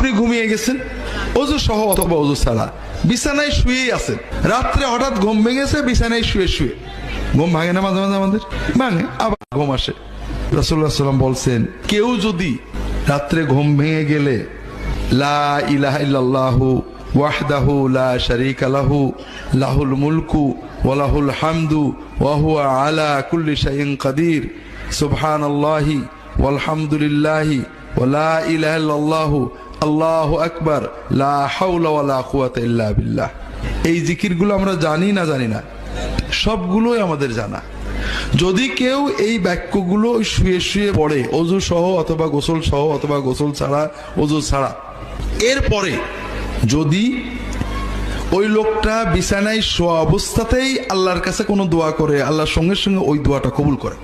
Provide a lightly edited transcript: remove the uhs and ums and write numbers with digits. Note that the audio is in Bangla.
আপনি ঘুমিয়ে গেছেন ওযু সহ অথবা ওযু ছাড়া, বিছানায় শুয়েই আছেন, রাত্রে হঠাৎ ঘুম ভেঙেছে, বিছানায় শুয়ে শুয়ে। ঘুম ভাঙে না মাঝে মাঝে আমাদের? ভাঙে, আবার ঘুম আসে। রাসূলুল্লাহ সাল্লাল্লাহু আলাইহি ওয়াসাল্লাম বলছেন, কেউ যদি রাত্রে ঘুম ভেঙে গেলে লা ইলাহা ইল্লাল্লাহু ওয়াহদাহু লা শারীকা লাহু লাহুল মুলকু ওয়া লাহুল হামদু ওয়া হুয়া আলা কুল্লি শাইইন কাদির সুবহানাল্লাহি ওয়ালহামদুলিল্লাহি ওয়া লা ইলাহা ইল্লাল্লাহু আল্লাহু আকবার লা হাওলা ওয়া লা কুওয়াতা ইল্লা বিল্লাহ। এই জিকিরগুলো আমরা জানি না? জানি না, সবগুলোই আমাদের জানা। যদি কেউ এই বাক্যগুলো শুয়ে শুয়ে পড়ে, ওযু সহ অথবা গোসল সহ অথবা গোসল ছাড়া, ওযু ছাড়া, এরপরে যদি ওই লোকটা বিছানায় শোয়া অবস্থাতেই আল্লাহর কাছে কোনো দোয়া করে, আল্লাহর সঙ্গে সঙ্গে ওই দোয়াটা কবুল করে।